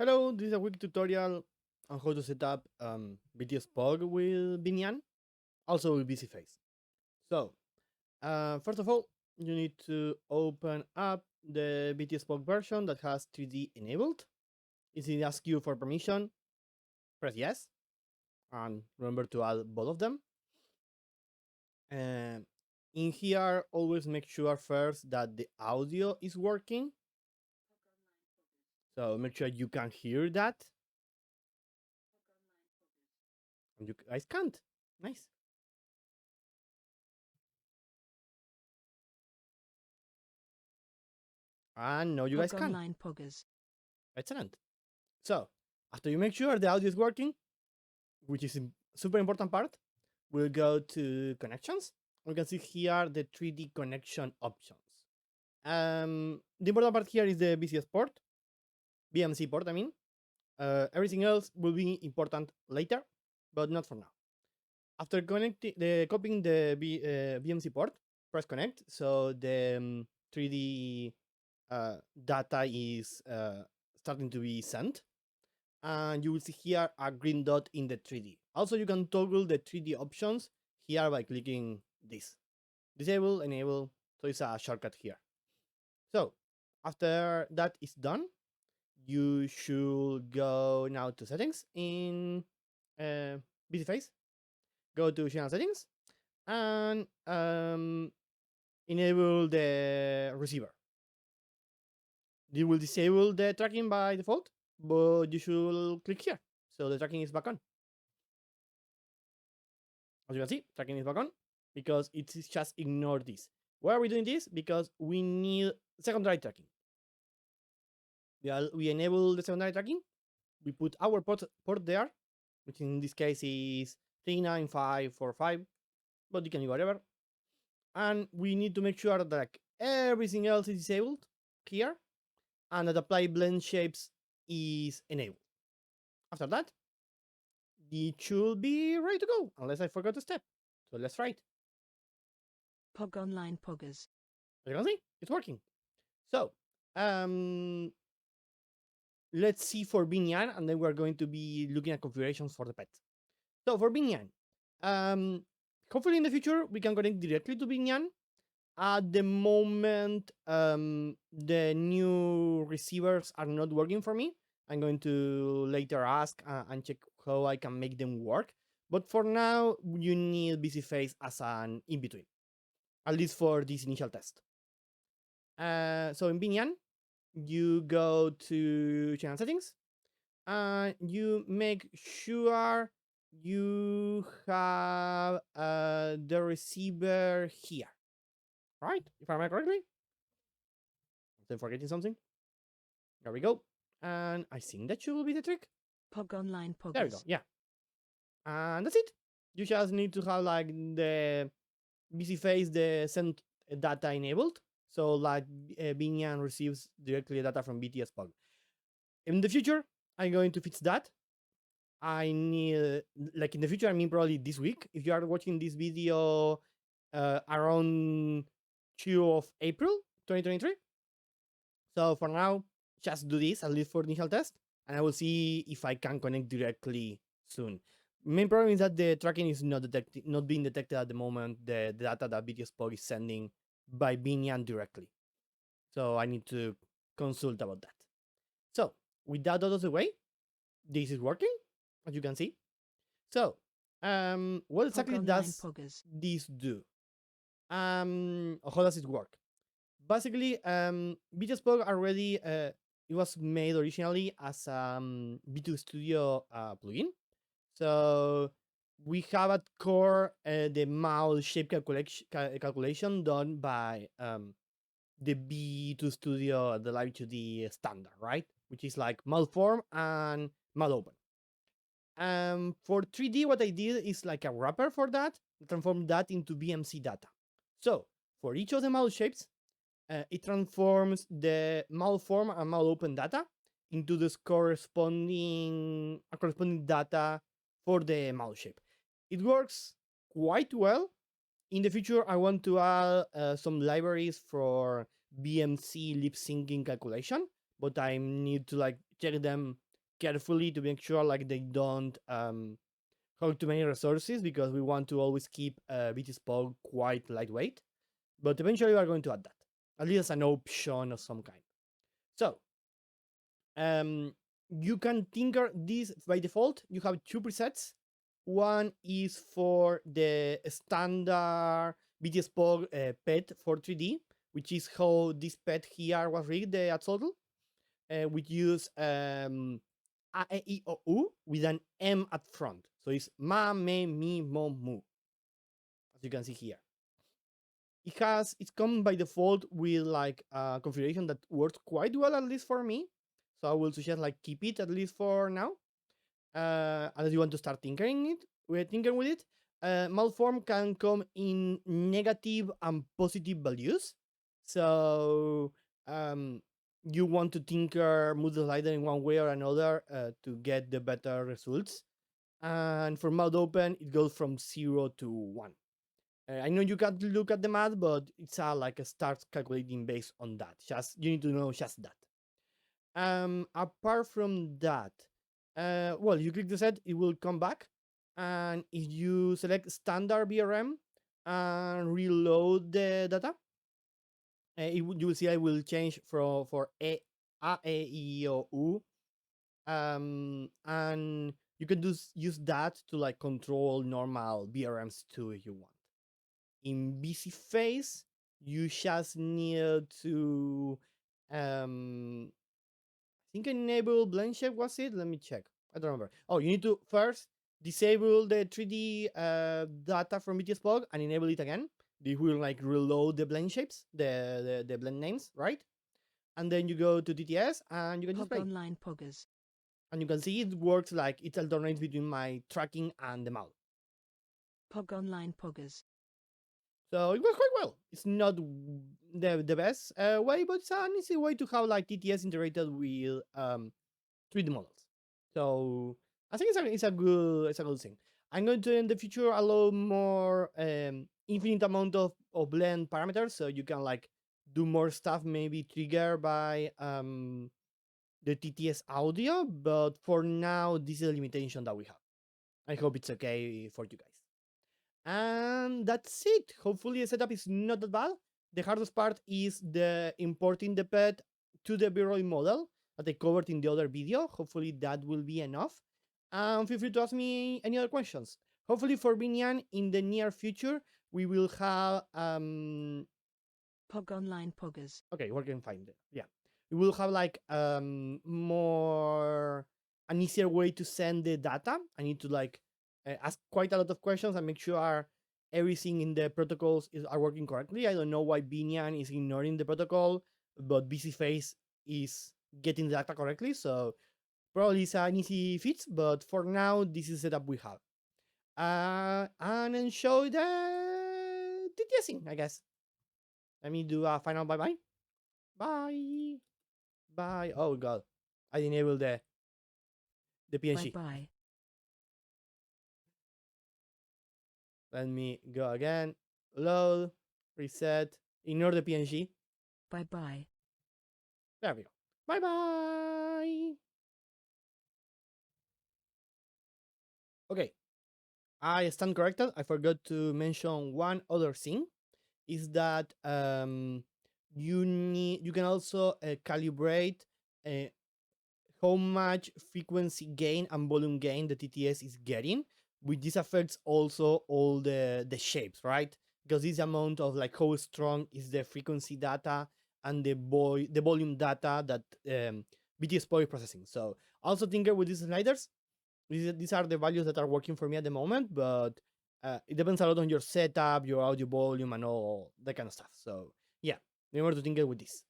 Hello, this is a quick tutorial on how to set up VTS P.O.G with Binyan, also with Vseeface. So, first of all, you need to open up the VTS P.O.G version that has 3D enabled. If it asks you for permission, press yes, and remember to add both of them. In here, always make sure first that the audio is working. So make sure you can hear that. And you guys can't. Nice. And no, you guys can. Online poggers. Excellent. So after you make sure the audio is working, which is a super important part, we'll go to connections. We can see here the 3D connection options. The important part here is the VCS port, BMC port, I mean. Everything else will be important later, but not for now. After copying the BMC port, press connect. So the 3D data is starting to be sent. And you will see here a green dot in the 3D. Also, you can toggle the 3D options here by clicking this. Disable, enable, so it's a shortcut here. So after that is done, you should go now to settings in Vseeface. Go to channel settings and enable the receiver. You will disable the tracking by default, but you should click here. So the tracking is back on. As you can see, tracking is back on because it's just ignore this. Why are we doing this? Because we need secondary tracking. We enable the secondary tracking. We put our port there, which in this case is 39545, but you can do whatever. And we need to make sure that like everything else is disabled here, and that apply blend shapes is enabled. After that, it should be ready to go, unless I forgot a step. So let's try it. P.O.G online poggers. As you can see, it's working. So let's see for Binyan, and then we're going to be looking at configurations for the pet. So for Binyan, hopefully in the future we can connect directly to Binyan. At the moment, the new receivers are not working for me. I'm going to later ask and check how I can make them work. But for now, you need Vseeface as an in-between, at least for this initial test. So in Binyan, you go to channel settings and you make sure you have the receiver here. Right? If I remember correctly. I'm forgetting something. There we go. And I think that should be the trick. P.O.G online poggers. There we go. Yeah. And that's it. You just need to have like the Vseeface, the send data enabled. So like Binyan receives directly data from VTS P.O.G. In the future, I'm going to fix that. I need, like in the future, I mean probably this week. If you are watching this video around 2 of April 2023. So for now, just do this, at least for initial test, and I will see if I can connect directly soon. Main problem is that the tracking is not being detected at the moment, the data that VTS P.O.G is sending by Binyan directly. So I need to consult about that. So with that out of the way, this is working, as you can see. So what exactly does this do? How does it work? Basically, VTS P.O.G already it was made originally as V2 Studio plugin. So we have at core the mouse shape calculation done by the V2 Studio, the Live 2D standard, right? Which is like mouse form and mouse open. For 3D, what I did is like a wrapper for that, transform that into BMC data. So for each of the mouse shapes, it transforms the malform and malopen data into this corresponding data for the mouse shape. It works quite well. In the future, I want to add some libraries for BMC lip syncing calculation, but I need to like check them carefully to make sure like they don't hog too many resources, because we want to always keep VTS P.O.G quite lightweight. But eventually we are going to add that, at least as an option of some kind. So you can tinker this by default. You have two presets. One is for the standard VTS P.O.G pet for 3D, which is how this pet here was rigged, the Axolotl. We use A, E, I, O, U with an M at front. So it's ma, me, mi, mo, mu, as you can see here. It's come by default with like a configuration that works quite well, at least for me. So I will suggest like keep it at least for now. Unless you want to start tinkering with it. Malform can come in negative and positive values. So you want to tinker move the slider in one way or another to get the better results. And for mouth open, it goes from 0 to 1. I know you can't look at the math, but it's like a start calculating based on that. Just you need to know just that. Apart from that, well, you click the set, it will come back, and if you select standard VRM and reload the data, you will see I will change for A, E, I, O, U, and you can use that to like control normal VRMs too if you want. In Vseeface, you just need to I think enable blend shape, was it? Let me check. I don't remember. Oh, you need to first disable the 3D data from VTS P.O.G and enable it again. This will like reload the blend shapes, the blend names, right? And then you go to VTS and you can just P.O.G play. Online Poggers. And you can see it works like it alternates between my tracking and the mouse. P.O.G Online Poggers. So it works quite well. It's not the best way, but it's an easy way to have like TTS integrated with 3D models. So I think it's a good thing. I'm going to in the future allow more infinite amount of blend parameters, so you can like do more stuff, maybe trigger by the TTS audio. But for now, this is a limitation that we have. I hope it's okay for you guys. And that's it. Hopefully the setup is not that bad. The hardest part is the importing the pet to the Viroid model that I covered in the other video. Hopefully that will be enough. And feel free to ask me any other questions. Hopefully for Binyan in the near future, we will have P.O.G Online Poggers. okay, we can find it. Yeah. We will have like more an easier way to send the data. I need to like ask quite a lot of questions and make sure everything in the protocols are working correctly. I don't know why Binyan is ignoring the protocol, but Vseeface is getting the data correctly. So probably it's an easy fix, but for now, this is the setup we have. And enjoy the TTSing, I guess. Let me do a final bye-bye. Bye. Bye. Oh god. I enabled the PNG. Bye-bye. Let me go again. Load. Reset. Ignore the PNG. Bye-bye. There we go. Bye-bye. Okay. I stand corrected. I forgot to mention one other thing. Is that you can also calibrate how much frequency gain and volume gain the TTS is getting, which this affects also all the shapes, right? Because this amount of like how strong is the frequency data and the volume data that VTS P.O.G is processing. So also tinker with these sliders. These are the values that are working for me at the moment, but it depends a lot on your setup, your audio volume, and all that kind of stuff. So yeah, remember to tinker with this.